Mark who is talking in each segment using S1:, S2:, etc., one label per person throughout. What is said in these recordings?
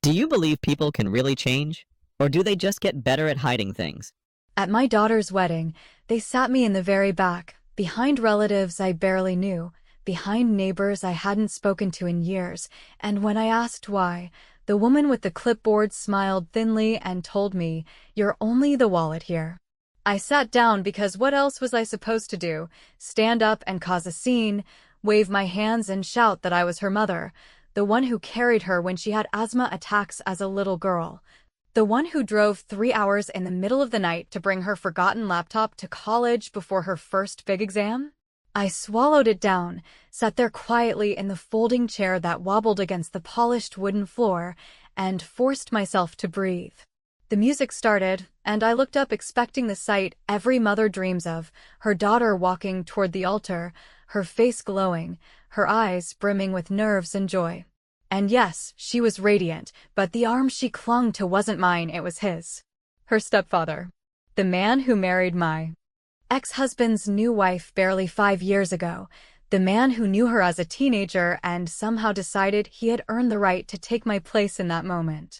S1: Do you believe people can really change? Or do they just get better at hiding things?
S2: At my daughter's wedding, they sat me in the very back, behind relatives I barely knew, behind neighbors I hadn't spoken to in years, and when I asked why, the woman with the clipboard smiled thinly and told me, "You're only the wallet here." I sat down because what else was I supposed to do? Stand up and cause a scene, wave my hands and shout that I was her mother, the one who carried her when she had asthma attacks as a little girl. The one who drove 3 hours in the middle of the night to bring her forgotten laptop to college before her first big exam? I swallowed it down, sat there quietly in the folding chair that wobbled against the polished wooden floor, and forced myself to breathe. The music started, and I looked up expecting the sight every mother dreams of, her daughter walking toward the altar, her face glowing, her eyes brimming with nerves and joy. And yes, she was radiant, but the arm she clung to wasn't mine, it was his. Her stepfather. The man who married my ex-husband's new wife barely 5 years ago. The man who knew her as a teenager and somehow decided he had earned the right to take my place in that moment.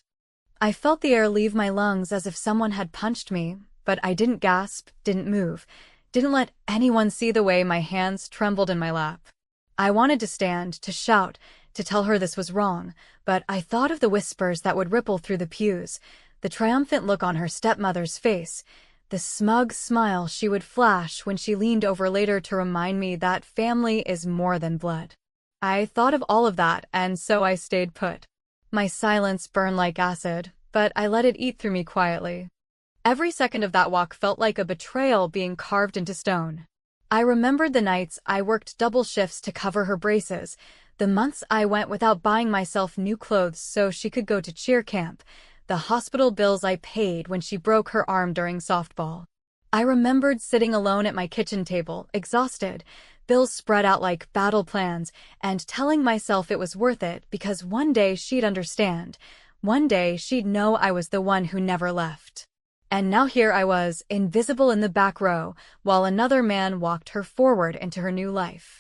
S2: I felt the air leave my lungs as if someone had punched me, but I didn't gasp, didn't move, didn't let anyone see the way my hands trembled in my lap. I wanted to stand, to shout, to tell her this was wrong, but I thought of the whispers that would ripple through the pews, the triumphant look on her stepmother's face, the smug smile she would flash when she leaned over later to remind me that family is more than blood. I thought of all of that, and so I stayed put. My silence burned like acid, but I let it eat through me quietly. Every second of that walk felt like a betrayal being carved into stone. I remembered the nights I worked double shifts to cover her braces, the months I went without buying myself new clothes so she could go to cheer camp, the hospital bills I paid when she broke her arm during softball. I remembered sitting alone at my kitchen table, exhausted, bills spread out like battle plans, and telling myself it was worth it because one day she'd understand. One day she'd know I was the one who never left. And now here I was, invisible in the back row, while another man walked her forward into her new life.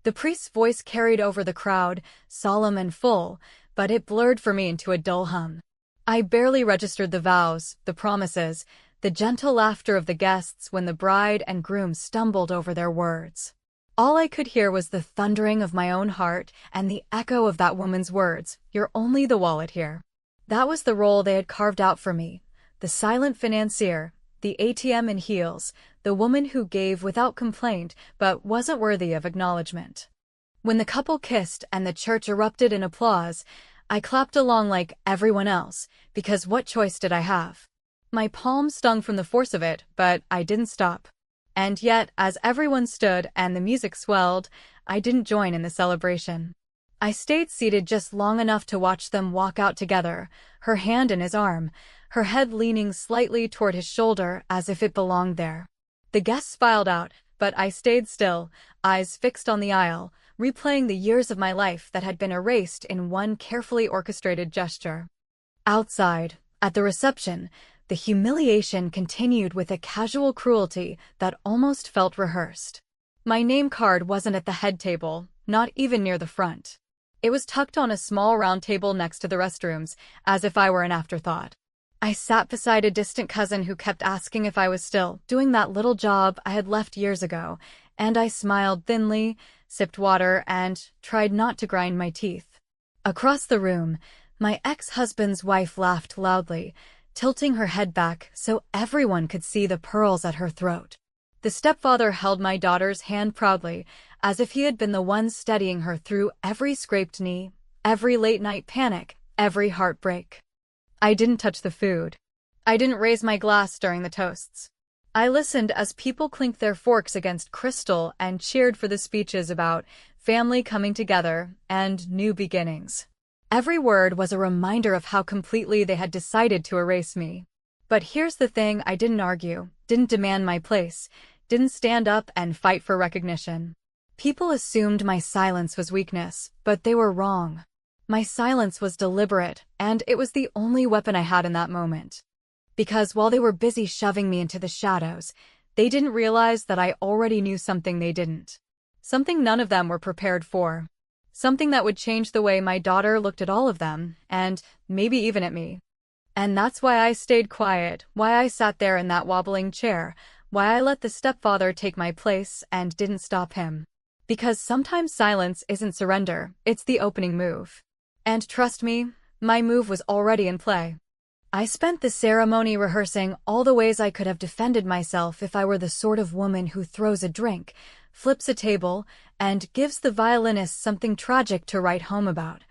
S2: The priest's voice carried over the crowd, solemn and full, but it blurred for me into a dull hum. I barely registered the vows, the promises, the gentle laughter of the guests when the bride and groom stumbled over their words. All I could hear was the thundering of my own heart and the echo of that woman's words, "You're only the wallet here." That was the role they had carved out for me, the silent financier, the ATM in heels, the woman who gave without complaint but wasn't worthy of acknowledgement. When the couple kissed and the church erupted in applause, I clapped along like everyone else, because what choice did I have? My palms stung from the force of it, but I didn't stop. And yet, as everyone stood and the music swelled, I didn't join in the celebration. I stayed seated just long enough to watch them walk out together, her hand in his arm, her head leaning slightly toward his shoulder as if it belonged there. The guests filed out, but I stayed still, eyes fixed on the aisle, replaying the years of my life that had been erased in one carefully orchestrated gesture. Outside, at the reception, the humiliation continued with a casual cruelty that almost felt rehearsed. My name card wasn't at the head table, not even near the front. It was tucked on a small round table next to the restrooms, as if I were an afterthought. I sat beside a distant cousin who kept asking if I was still doing that little job I had left years ago, and I smiled thinly, sipped water, and tried not to grind my teeth. Across the room, my ex-husband's wife laughed loudly, tilting her head back so everyone could see the pearls at her throat. The stepfather held my daughter's hand proudly, as if he had been the one steadying her through every scraped knee, every late-night panic, every heartbreak. I didn't touch the food. I didn't raise my glass during the toasts. I listened as people clinked their forks against crystal and cheered for the speeches about family coming together and new beginnings. Every word was a reminder of how completely they had decided to erase me. But here's the thing: I didn't argue, didn't demand my place, didn't stand up and fight for recognition. People assumed my silence was weakness, but they were wrong. My silence was deliberate, and it was the only weapon I had in that moment. Because while they were busy shoving me into the shadows, they didn't realize that I already knew something they didn't. Something none of them were prepared for. Something that would change the way my daughter looked at all of them, and maybe even at me. And that's why I stayed quiet, why I sat there in that wobbling chair, why I let the stepfather take my place and didn't stop him. Because sometimes silence isn't surrender, it's the opening move. And trust me, my move was already in play. I spent the ceremony rehearsing all the ways I could have defended myself if I were the sort of woman who throws a drink, flips a table, and gives the violinist something tragic to write home about.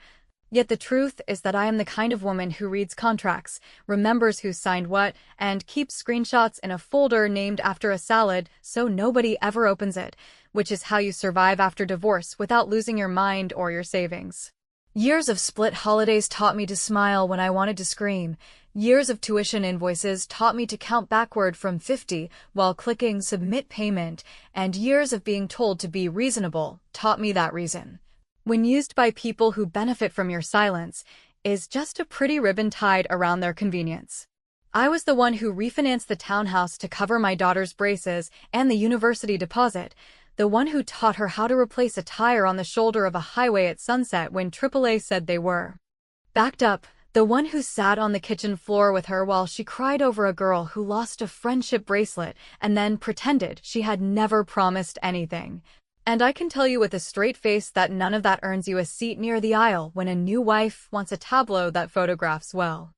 S2: Yet the truth is that I am the kind of woman who reads contracts, remembers who signed what, and keeps screenshots in a folder named after a salad so nobody ever opens it, which is how you survive after divorce without losing your mind or your savings. Years of split holidays taught me to smile when I wanted to scream. Years of tuition invoices taught me to count backward from 50 while clicking submit payment, and years of being told to be reasonable taught me that reason, when used by people who benefit from your silence, is just a pretty ribbon tied around their convenience. I was the one who refinanced the townhouse to cover my daughter's braces and the university deposit, the one who taught her how to replace a tire on the shoulder of a highway at sunset when AAA said they were backed up, the one who sat on the kitchen floor with her while she cried over a girl who lost a friendship bracelet and then pretended she had never promised anything. And I can tell you with a straight face that none of that earns you a seat near the aisle when a new wife wants a tableau that photographs well.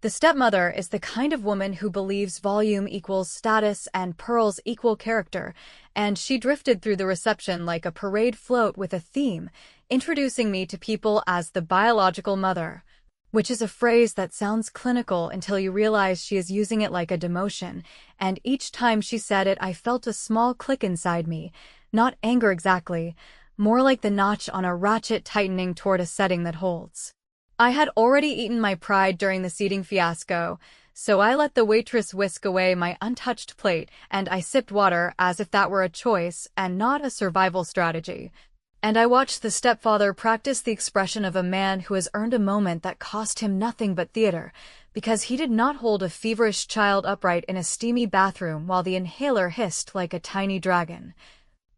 S2: The stepmother is the kind of woman who believes volume equals status and pearls equal character, and she drifted through the reception like a parade float with a theme, introducing me to people as the biological mother, which is a phrase that sounds clinical until you realize she is using it like a demotion, and each time she said it I felt a small click inside me, not anger exactly, more like the notch on a ratchet tightening toward a setting that holds. I had already eaten my pride during the seating fiasco, so I let the waitress whisk away my untouched plate and I sipped water as if that were a choice and not a survival strategy. And I watched the stepfather practice the expression of a man who has earned a moment that cost him nothing but theater, because he did not hold a feverish child upright in a steamy bathroom while the inhaler hissed like a tiny dragon.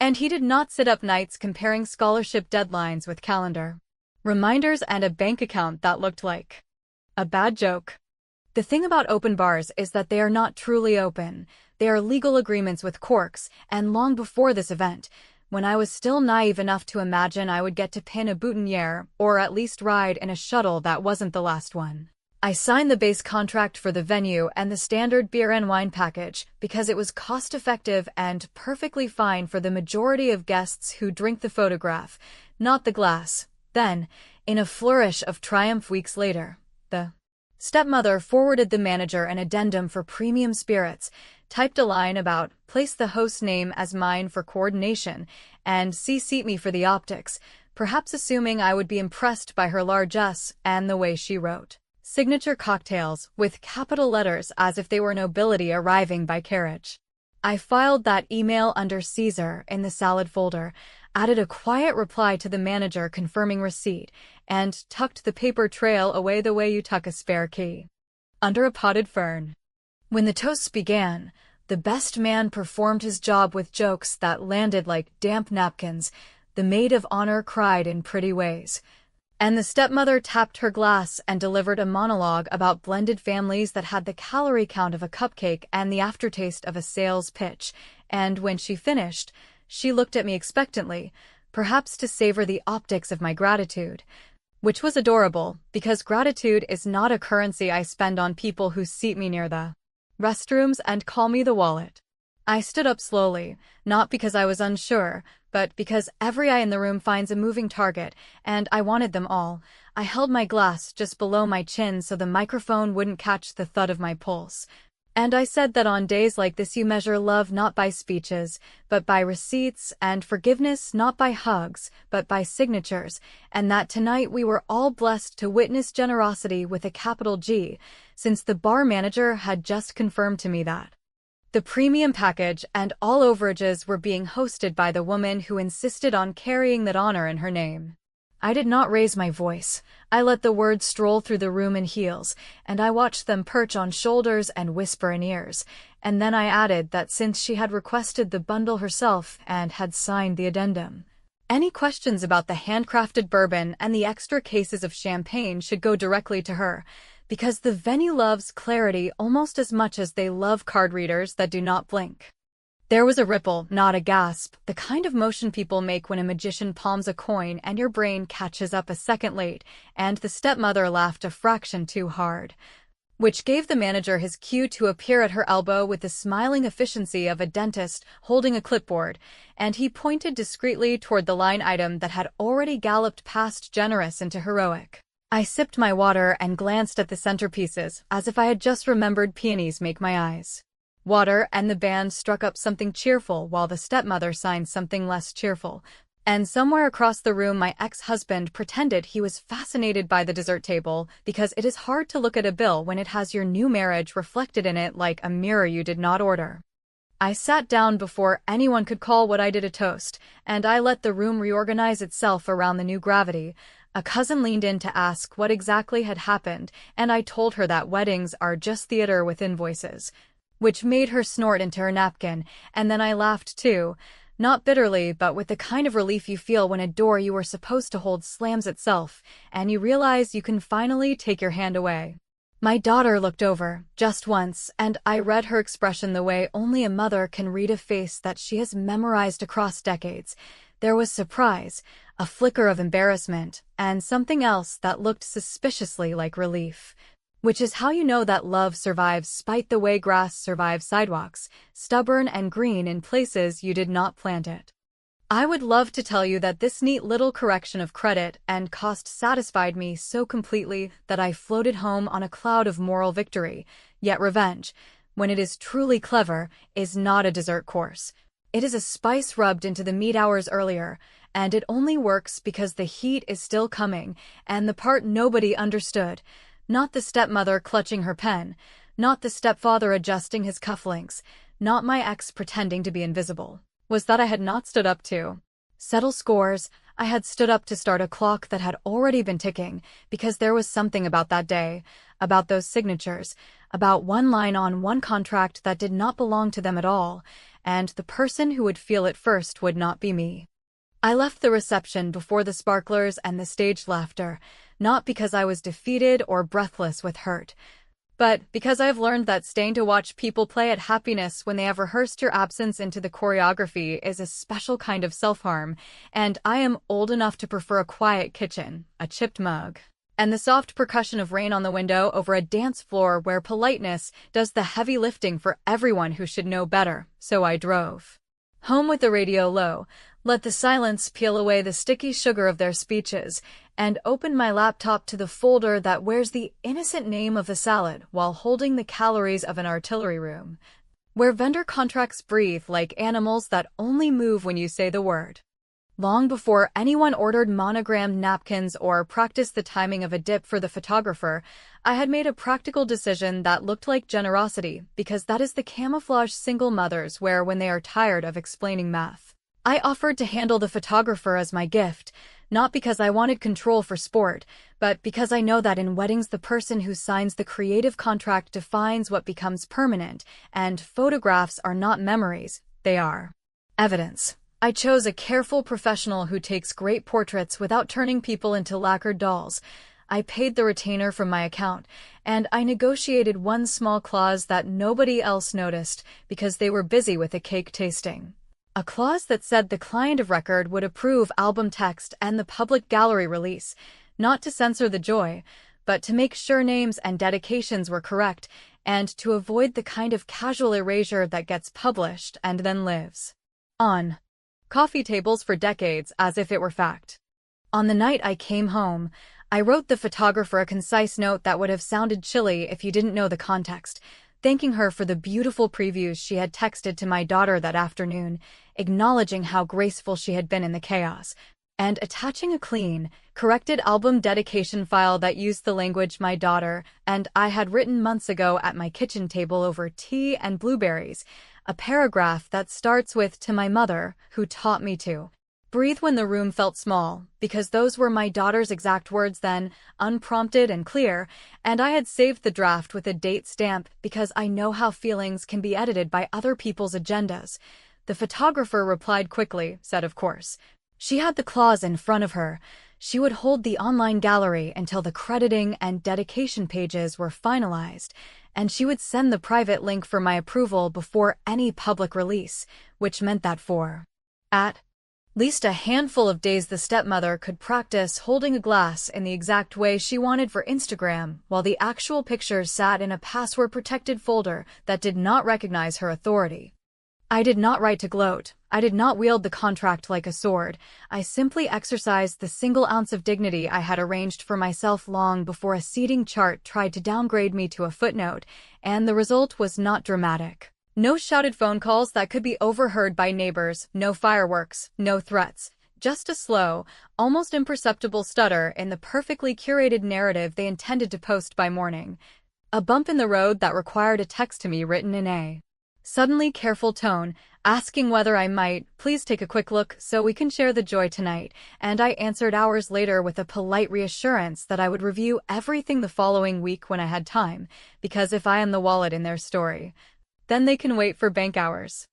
S2: And he did not sit up nights comparing scholarship deadlines with calendar reminders and a bank account that looked like a bad joke. The thing about open bars is that they are not truly open. They are legal agreements with corks, and long before this event, when I was still naive enough to imagine I would get to pin a boutonniere or at least ride in a shuttle that wasn't the last one, I signed the base contract for the venue and the standard beer and wine package because it was cost-effective and perfectly fine for the majority of guests who drink the photograph, not the glass. Then, in a flourish of triumph weeks later, the stepmother forwarded the manager an addendum for premium spirits, typed a line about place the host's name as mine for coordination, and CC'd me for the optics, perhaps assuming I would be impressed by her largesse and the way she wrote signature cocktails with capital letters as if they were nobility arriving by carriage. I filed that email under Caesar in the salad folder, added a quiet reply to the manager confirming receipt, and tucked the paper trail away the way you tuck a spare key, under a potted fern. When the toasts began, the best man performed his job with jokes that landed like damp napkins. The maid of honor cried in pretty ways, and the stepmother tapped her glass and delivered a monologue about blended families that had the calorie count of a cupcake and the aftertaste of a sales pitch, and when she finished, she looked at me expectantly, perhaps to savor the optics of my gratitude, which was adorable, because gratitude is not a currency I spend on people who seat me near the restrooms and call me the wallet. I stood up slowly, not because I was unsure, but because every eye in the room finds a moving target, and I wanted them all. I held my glass just below my chin so the microphone wouldn't catch the thud of my pulse. And I said that on days like this you measure love not by speeches, but by receipts, and forgiveness not by hugs, but by signatures, and that tonight we were all blessed to witness generosity with a capital G, since the bar manager had just confirmed to me that the premium package and all overages were being hosted by the woman who insisted on carrying that honor in her name. I did not raise my voice. I let the words stroll through the room in heels, and I watched them perch on shoulders and whisper in ears, and then I added that since she had requested the bundle herself and had signed the addendum, Any questions about the handcrafted bourbon and the extra cases of champagne should go directly to her, because the venue loves clarity almost as much as they love card readers that do not blink. There was a ripple, not a gasp, the kind of motion people make when a magician palms a coin and your brain catches up a second late, and the stepmother laughed a fraction too hard, which gave the manager his cue to appear at her elbow with the smiling efficiency of a dentist holding a clipboard, and he pointed discreetly toward the line item that had already galloped past generous into heroic. I sipped my water and glanced at the centerpieces, as if I had just remembered peonies make my eyes water, and the band struck up something cheerful while the stepmother signed something less cheerful. And somewhere across the room my ex-husband pretended he was fascinated by the dessert table, because it is hard to look at a bill when it has your new marriage reflected in it like a mirror you did not order. I sat down before anyone could call what I did a toast, and I let the room reorganize itself around the new gravity. A cousin leaned in to ask what exactly had happened, and I told her that weddings are just theater with invoices, which made her snort into her napkin, and then I laughed too. Not bitterly, but with the kind of relief you feel when a door you were supposed to hold slams itself, and you realize you can finally take your hand away. My daughter looked over, just once, and I read her expression the way only a mother can read a face that she has memorized across decades. There was surprise, a flicker of embarrassment, and something else that looked suspiciously like relief. Which is how you know that love survives spite the way grass survives sidewalks, stubborn and green in places you did not plant it. I would love to tell you that this neat little correction of credit and cost satisfied me so completely that I floated home on a cloud of moral victory, yet revenge, when it is truly clever, is not a dessert course. It is a spice rubbed into the meat hours earlier, and it only works because the heat is still coming, and the part nobody understood. Not the stepmother clutching her pen, not the stepfather adjusting his cufflinks, not my ex pretending to be invisible, was that I had not stood up to settle scores. I had stood up to start a clock that had already been ticking, because there was something about that day, about those signatures, about one line on one contract that did not belong to them at all, and the person who would feel it first would not be me. I left the reception before the sparklers and the staged laughter, not because I was defeated or breathless with hurt, but because I've learned that staying to watch people play at happiness when they have rehearsed your absence into the choreography is a special kind of self-harm, and I am old enough to prefer a quiet kitchen, a chipped mug, and the soft percussion of rain on the window over a dance floor where politeness does the heavy lifting for everyone who should know better. So I drove home with the radio low, let the silence peel away the sticky sugar of their speeches, and opened my laptop to the folder that wears the innocent name of a salad while holding the calories of an artillery room, where vendor contracts breathe like animals that only move when you say the word. Long before anyone ordered monogrammed napkins or practiced the timing of a dip for the photographer, I had made a practical decision that looked like generosity, because that is the camouflage single mothers wear when they are tired of explaining math. I offered to handle the photographer as my gift, not because I wanted control for sport, but because I know that in weddings the person who signs the creative contract defines what becomes permanent, and photographs are not memories, they are evidence. I chose a careful professional who takes great portraits without turning people into lacquered dolls. I paid the retainer from my account, and I negotiated one small clause that nobody else noticed because they were busy with a cake tasting. A clause that said the client of record would approve album text and the public gallery release, not to censor the joy, but to make sure names and dedications were correct, and to avoid the kind of casual erasure that gets published and then lives on coffee tables for decades as if it were fact. On the night I came home, I wrote the photographer a concise note that would have sounded chilly if you didn't know the context, thanking her for the beautiful previews she had texted to my daughter that afternoon, acknowledging how graceful she had been in the chaos, and attaching a clean, corrected album dedication file that used the language my daughter and I had written months ago at my kitchen table over tea and blueberries, a paragraph that starts with "To my mother, who taught me to breathe when the room felt small," because those were my daughter's exact words then, unprompted and clear, and I had saved the draft with a date stamp because I know how feelings can be edited by other people's agendas. The photographer replied quickly, said of course, She had the clause in front of her. She would hold the online gallery until the crediting and dedication pages were finalized, and she would send the private link for my approval before any public release, which meant that for at least a handful of days the stepmother could practice holding a glass in the exact way she wanted for Instagram, while the actual pictures sat in a password-protected folder that did not recognize her authority. I did not write to gloat. I did not wield the contract like a sword. I simply exercised the single ounce of dignity I had arranged for myself long before a seating chart tried to downgrade me to a footnote, and the result was not dramatic. No shouted phone calls that could be overheard by neighbors, no fireworks, no threats. Just a slow, almost imperceptible stutter in the perfectly curated narrative they intended to post by morning. A bump in the road that required a text to me written in a suddenly careful tone, asking whether I might please take a quick look so we can share the joy tonight, and I answered hours later with a polite reassurance that I would review everything the following week when I had time, because if I am the wallet in their story, then they can wait for bank hours.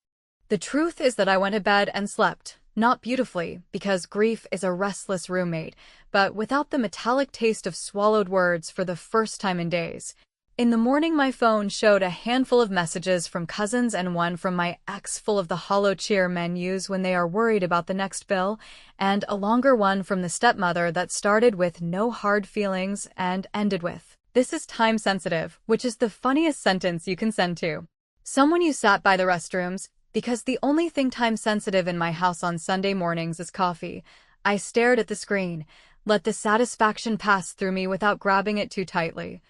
S2: The truth is that I went to bed and slept, not beautifully, because grief is a restless roommate, but without the metallic taste of swallowed words for the first time in days. In the morning my phone showed a handful of messages from cousins and one from my ex full of the hollow cheer men use when they are worried about the next bill, and a longer one from the stepmother that started with "no hard feelings" and ended with "this is time sensitive," which is the funniest sentence you can send to someone you sat by the restrooms, because the only thing time sensitive in my house on Sunday mornings is coffee. I stared at the screen, let the satisfaction pass through me without grabbing it too tightly,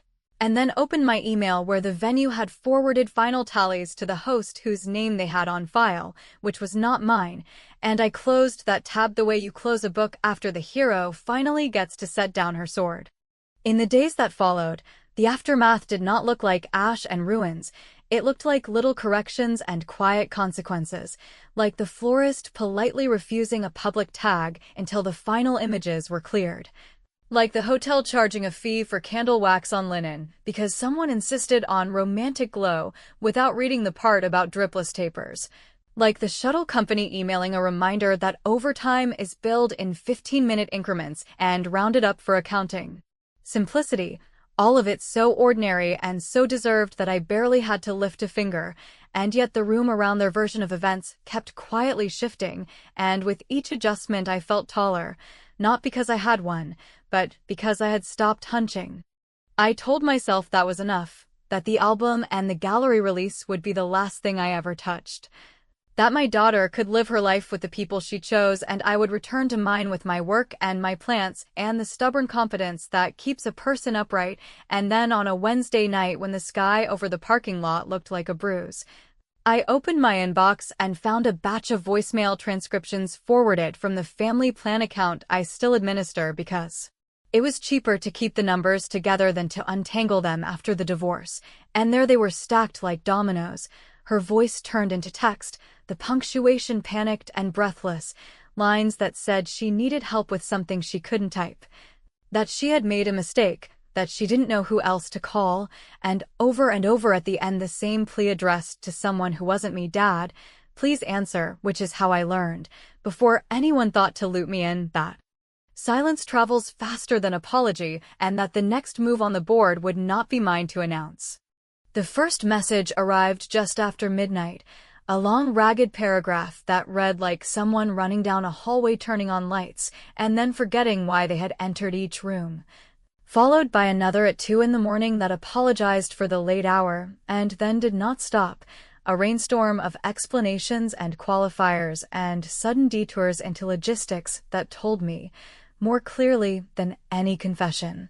S2: and then opened my email where the venue had forwarded final tallies to the host whose name they had on file, which was not mine, and I closed that tab the way you close a book after the hero finally gets to set down her sword. In the days that followed, the aftermath did not look like ash and ruins. It looked like little corrections and quiet consequences, like the florist politely refusing a public tag until the final images were cleared. Like the hotel charging a fee for candle wax on linen because someone insisted on romantic glow without reading the part about dripless tapers. Like the shuttle company emailing a reminder that overtime is billed in 15-minute increments and rounded up for accounting. Simplicity, all of it so ordinary and so deserved that I barely had to lift a finger, and yet the room around their version of events kept quietly shifting, and with each adjustment I felt taller, not because I had one, but because I had stopped hunching. I told myself that was enough, that the album and the gallery release would be the last thing I ever touched. That my daughter could live her life with the people she chose and I would return to mine with my work and my plants and the stubborn confidence that keeps a person upright. And then on a Wednesday night when the sky over the parking lot looked like a bruise, I opened my inbox and found a batch of voicemail transcriptions forwarded from the family plan account I still administer because it was cheaper to keep the numbers together than to untangle them after the divorce, and there they were stacked like dominoes. Her voice turned into text, the punctuation panicked and breathless, lines that said she needed help with something she couldn't type, that she had made a mistake, that she didn't know who else to call, and over at the end the same plea addressed to someone who wasn't me, Dad, please answer, which is how I learned, before anyone thought to loop me in, that silence travels faster than apology and that the next move on the board would not be mine to announce. The first message arrived just after midnight, a long ragged paragraph that read like someone running down a hallway turning on lights and then forgetting why they had entered each room, followed by another at 2 a.m. that apologized for the late hour and then did not stop, a rainstorm of explanations and qualifiers and sudden detours into logistics that told me, more clearly than any confession,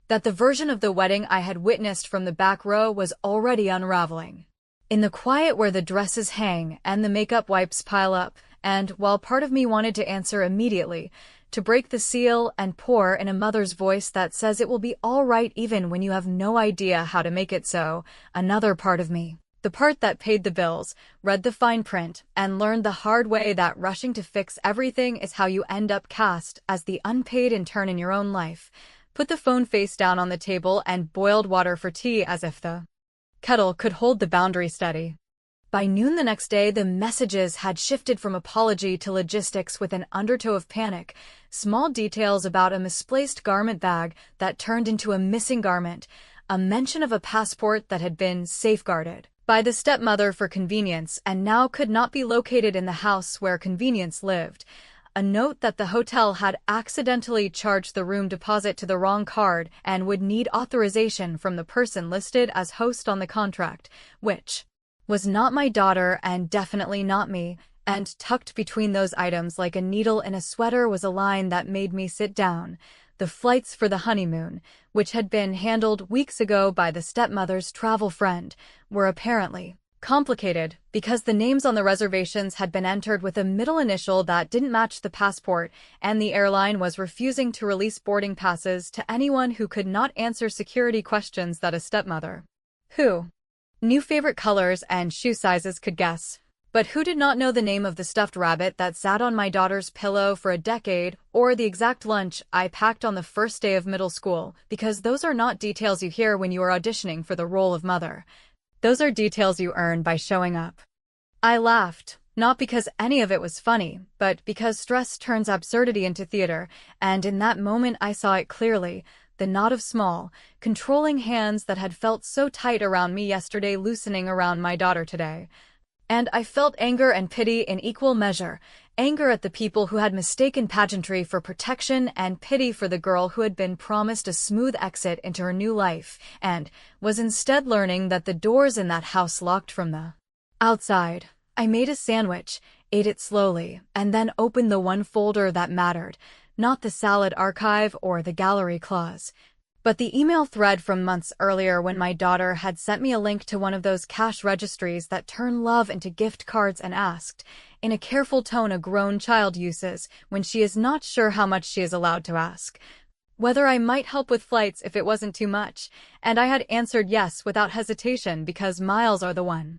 S2: that the version of the wedding I had witnessed from the back row was already unraveling. In the quiet where the dresses hang and the makeup wipes pile up, and while part of me wanted to answer immediately, to break the seal and pour in a mother's voice that says it will be all right even when you have no idea how to make it so, another part of me, the part that paid the bills, read the fine print, and learned the hard way that rushing to fix everything is how you end up cast as the unpaid intern in your own life, put the phone face down on the table and boiled water for tea as if the kettle could hold the boundary steady. By noon the next day, the messages had shifted from apology to logistics with an undertow of panic. Small details about a misplaced garment bag that turned into a missing garment, a mention of a passport that had been safeguarded by the stepmother for convenience and now could not be located in the house where convenience lived. A note that the hotel had accidentally charged the room deposit to the wrong card and would need authorization from the person listed as host on the contract, which was not my daughter and definitely not me, and tucked between those items like a needle in a sweater was a line that made me sit down. The flights for the honeymoon, which had been handled weeks ago by the stepmother's travel friend, were apparently complicated because the names on the reservations had been entered with a middle initial that didn't match the passport, and the airline was refusing to release boarding passes to anyone who could not answer security questions that a stepmother who knew favorite colors and shoe sizes could guess. But who did not know the name of the stuffed rabbit that sat on my daughter's pillow for a decade, or the exact lunch I packed on the first day of middle school, because those are not details you hear when you are auditioning for the role of mother. Those are details you earn by showing up. I laughed, not because any of it was funny, but because stress turns absurdity into theater, and in that moment I saw it clearly. The knot of small, controlling hands that had felt so tight around me yesterday loosening around my daughter today. And I felt anger and pity in equal measure, anger at the people who had mistaken pageantry for protection and pity for the girl who had been promised a smooth exit into her new life and was instead learning that the doors in that house locked from the outside. I made a sandwich, ate it slowly, and then opened the one folder that mattered, not the salad archive or the gallery clause, but the email thread from months earlier when my daughter had sent me a link to one of those cash registries that turn love into gift cards and asked, in a careful tone a grown child uses when she is not sure how much she is allowed to ask, whether I might help with flights if it wasn't too much, and I had answered yes without hesitation because miles are the one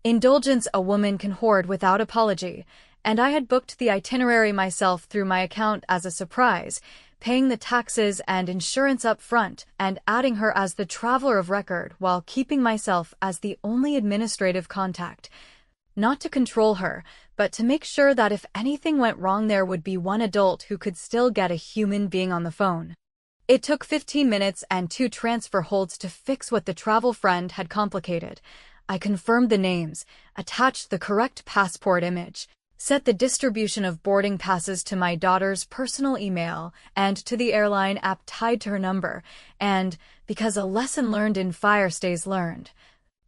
S2: indulgence a woman can hoard without apology, and I had booked the itinerary myself through my account as a surprise, paying the taxes and insurance up front and adding her as the traveler of record while keeping myself as the only administrative contact. Not to control her, but to make sure that if anything went wrong there would be one adult who could still get a human being on the phone. It took 15 minutes and 2 transfer holds to fix what the travel friend had complicated. I confirmed the names, attached the correct passport image, set the distribution of boarding passes to my daughter's personal email and to the airline app tied to her number, and, because a lesson learned in fire stays learned,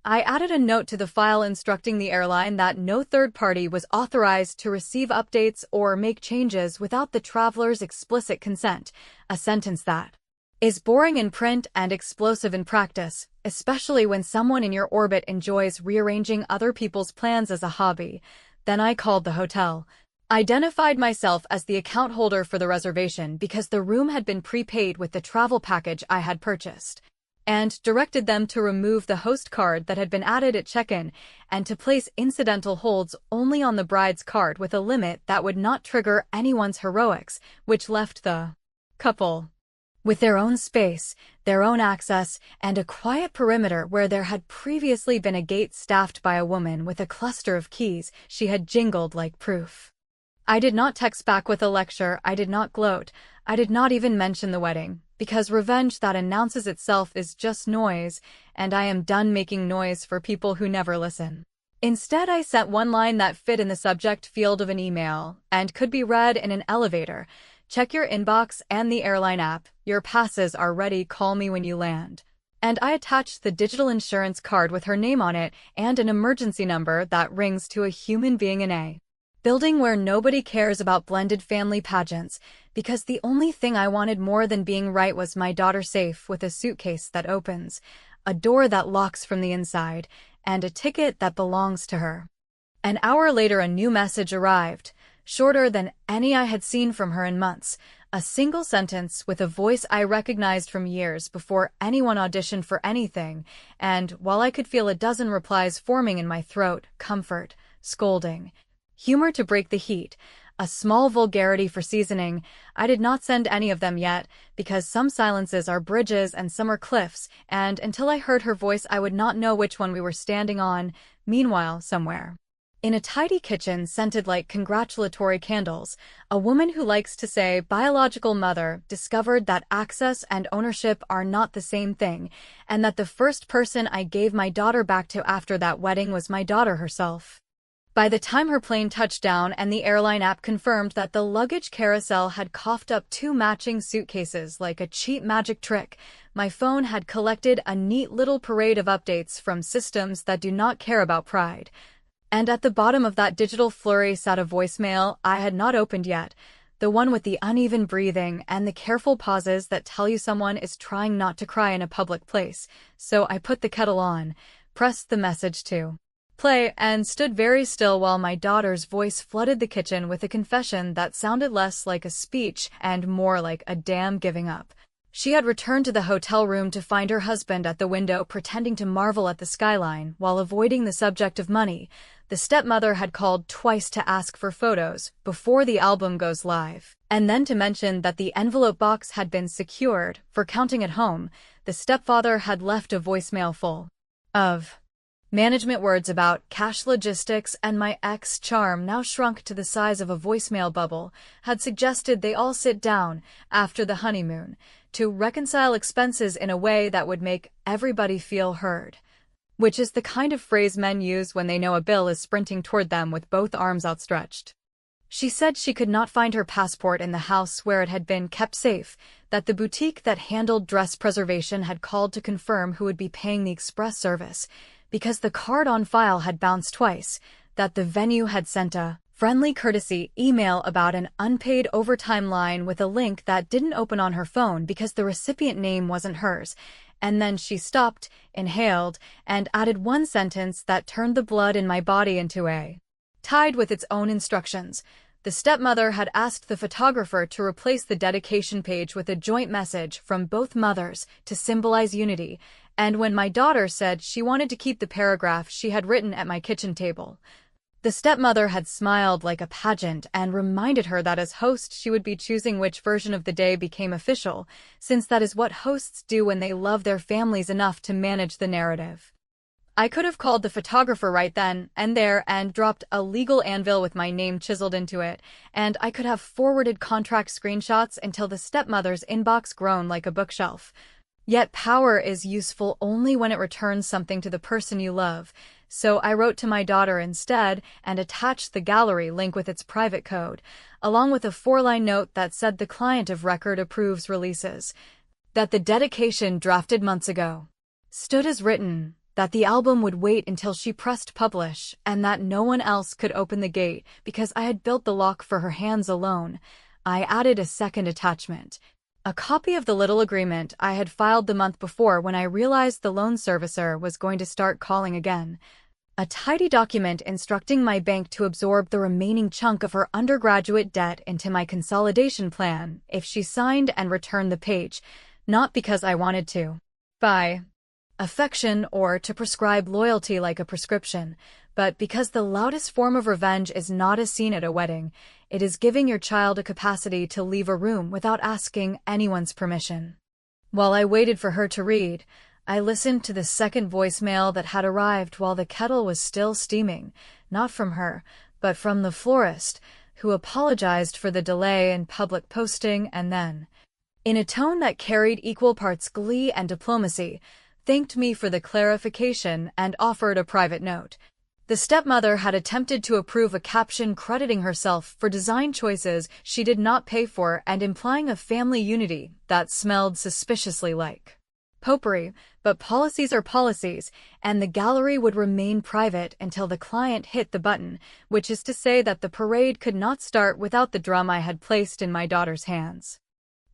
S2: I added a note to the file instructing the airline that no third party was authorized to receive updates or make changes without the traveler's explicit consent, a sentence that is boring in print and explosive in practice, especially when someone in your orbit enjoys rearranging other people's plans as a hobby. Then I called the hotel, identified myself as the account holder for the reservation because the room had been prepaid with the travel package I had purchased, and directed them to remove the host card that had been added at check-in and to place incidental holds only on the bride's card with a limit that would not trigger anyone's heroics, which left the couple with their own space, their own access, and a quiet perimeter where there had previously been a gate staffed by a woman with a cluster of keys she had jingled like proof. I did not text back with a lecture, I did not gloat, I did not even mention the wedding, because revenge that announces itself is just noise, and I am done making noise for people who never listen. Instead, I sent one line that fit in the subject field of an email, and could be read in an elevator. Check your inbox and the airline app. Your passes are ready. Call me when you land. And I attached the digital insurance card with her name on it and an emergency number that rings to a human being in a building where nobody cares about blended family pageants, because the only thing I wanted more than being right was my daughter safe with a suitcase that opens, a door that locks from the inside, and a ticket that belongs to her. An hour later, a new message arrived. Shorter than any I had seen from her in months, a single sentence with a voice I recognized from years before anyone auditioned for anything, and while I could feel a dozen replies forming in my throat, comfort, scolding, humor to break the heat, A small vulgarity for seasoning. I did not send any of them yet, because some silences are bridges and some are cliffs, and until I heard her voice I would not know which one we were standing on. Meanwhile, somewhere in a tidy kitchen scented like congratulatory candles, a woman who likes to say biological mother discovered that access and ownership are not the same thing, and that the first person I gave my daughter back to after that wedding was my daughter herself. By the time her plane touched down and the airline app confirmed that the luggage carousel had coughed up 2 matching suitcases like a cheap magic trick, my phone had collected a neat little parade of updates from systems that do not care about pride. And at the bottom of that digital flurry sat a voicemail I had not opened yet, the one with the uneven breathing and the careful pauses that tell you someone is trying not to cry in a public place. So I put the kettle on, pressed the message to play, and stood very still while my daughter's voice flooded the kitchen with a confession that sounded less like a speech and more like a damn giving up. She had returned to the hotel room to find her husband at the window pretending to marvel at the skyline while avoiding the subject of money. The stepmother had called twice to ask for photos before the album goes live, and then to mention that the envelope box had been secured for counting at home. The stepfather had left a voicemail full of management words about cash logistics, and my ex, Charm, now shrunk to the size of a voicemail bubble, had suggested they all sit down after the honeymoon to reconcile expenses in a way that would make everybody feel heard, which is the kind of phrase men use when they know a bill is sprinting toward them with both arms outstretched. She said she could not find her passport in the house where it had been kept safe, that the boutique that handled dress preservation had called to confirm who would be paying the express service, because the card on file had bounced twice, that the venue had sent a friendly courtesy email about an unpaid overtime line with a link that didn't open on her phone because the recipient name wasn't hers, and then she stopped, inhaled, and added one sentence that turned the blood in my body into a tide with its own instructions. The stepmother had asked the photographer to replace the dedication page with a joint message from both mothers to symbolize unity, and when my daughter said she wanted to keep the paragraph she had written at my kitchen table, the stepmother had smiled like a pageant and reminded her that as host she would be choosing which version of the day became official, since that is what hosts do when they love their families enough to manage the narrative. I could have called the photographer right then and there and dropped a legal anvil with my name chiseled into it, and I could have forwarded contract screenshots until the stepmother's inbox groaned like a bookshelf. Yet power is useful only when it returns something to the person you love, so I wrote to my daughter instead and attached the gallery link with its private code, along with a 4-line note that said the client of record approves releases, that the dedication drafted months ago stood as written, that the album would wait until she pressed publish, and that no one else could open the gate because I had built the lock for her hands alone. I added a second attachment, a copy of the little agreement I had filed the month before when I realized the loan servicer was going to start calling again. A tidy document instructing my bank to absorb the remaining chunk of her undergraduate debt into my consolidation plan if she signed and returned the page, not because I wanted to buy affection or to prescribe loyalty like a prescription, but because the loudest form of revenge is not a scene at a wedding. It is giving your child a capacity to leave a room without asking anyone's permission. While I waited for her to read, I listened to the second voicemail that had arrived while the kettle was still steaming, not from her, but from the florist, who apologized for the delay in public posting and then, in a tone that carried equal parts glee and diplomacy, thanked me for the clarification and offered a private note. The stepmother had attempted to approve a caption crediting herself for design choices she did not pay for and implying a family unity that smelled suspiciously like potpourri, but policies are policies, and the gallery would remain private until the client hit the button, which is to say that the parade could not start without the drum I had placed in my daughter's hands.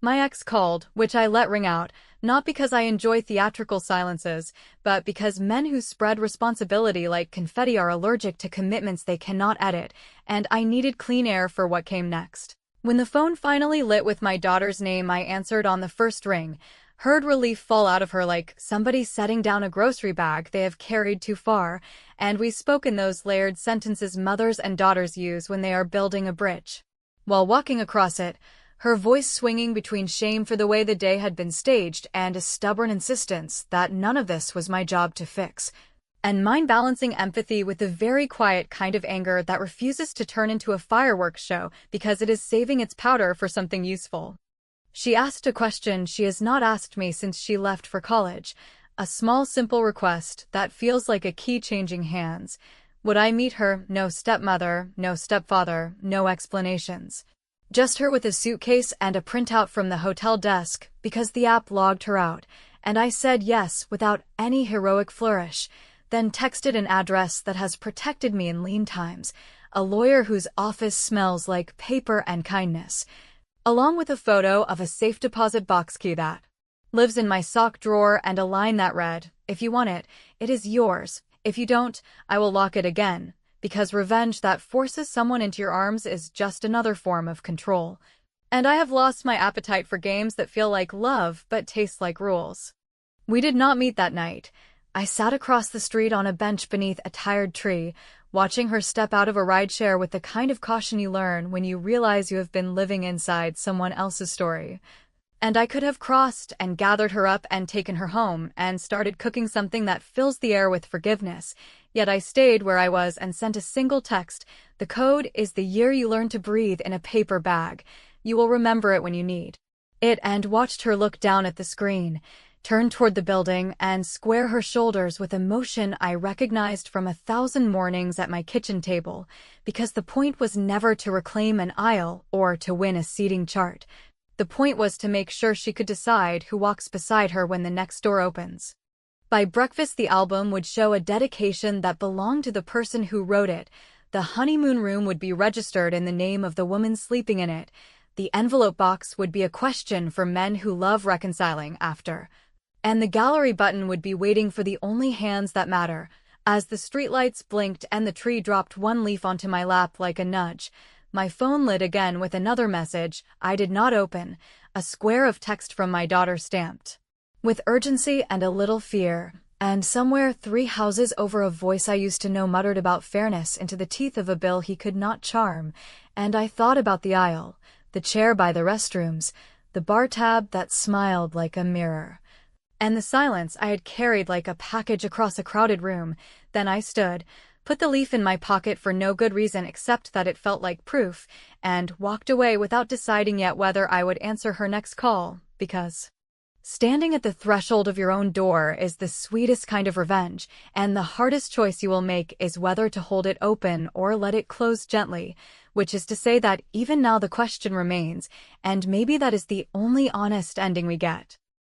S2: My ex called, which I let ring out, not because I enjoy theatrical silences, but because men who spread responsibility like confetti are allergic to commitments they cannot edit, and I needed clean air for what came next. When the phone finally lit with my daughter's name, I answered on the first ring, heard relief fall out of her like somebody setting down a grocery bag they have carried too far, and we spoke in those layered sentences mothers and daughters use when they are building a bridge. while walking across it, her voice swinging between shame for the way the day had been staged and a stubborn insistence that none of this was my job to fix, and mine balancing empathy with a very quiet kind of anger that refuses to turn into a fireworks show because it is saving its powder for something useful. She asked a question she has not asked me since she left for college, a small simple request that feels like a key changing hands. Would I meet her? No stepmother, no stepfather, no explanations. Just her with a suitcase and a printout from the hotel desk because the app logged her out, and I said yes without any heroic flourish, then texted an address that has protected me in lean times, a lawyer whose office smells like paper and kindness, along with a photo of a safe deposit box key that lives in my sock drawer and a line that read, "If you want it, it is yours. If you don't, I will lock it again," because revenge that forces someone into your arms is just another form of control. And I have lost my appetite for games that feel like love but taste like rules. We did not meet that night. I sat across the street on a bench beneath a tired tree, watching her step out of a rideshare with the kind of caution you learn when you realize you have been living inside someone else's story. And I could have crossed and gathered her up and taken her home and started cooking something that fills the air with forgiveness, yet I stayed where I was and sent a single text. The code is the year you learn to breathe in a paper bag. You will remember it when you need it, and watched her look down at the screen, turn toward the building, and square her shoulders with emotion I recognized from 1,000 mornings at my kitchen table, because the point was never to reclaim an aisle or to win a seating chart. The point was to make sure she could decide who walks beside her when the next door opens. By breakfast, the album would show a dedication that belonged to the person who wrote it. The honeymoon room would be registered in the name of the woman sleeping in it. The envelope box would be a question for men who love reconciling after. And the gallery button would be waiting for the only hands that matter. As the streetlights blinked and the tree dropped one leaf onto my lap like a nudge, my phone lit again with another message I did not open, a square of text from my daughter stamped with urgency and a little fear, and somewhere 3 houses over a voice I used to know muttered about fairness into the teeth of a bill he could not charm, and I thought about the aisle, the chair by the restrooms, the bar tab that smiled like a mirror, and the silence I had carried like a package across a crowded room. Then I stood, put the leaf in my pocket for no good reason except that it felt like proof, and walked away without deciding yet whether I would answer her next call, because standing at the threshold of your own door is the sweetest kind of revenge, and the hardest choice you will make is whether to hold it open or let it close gently, which is to say that even now the question remains, and maybe that is the only honest ending we get.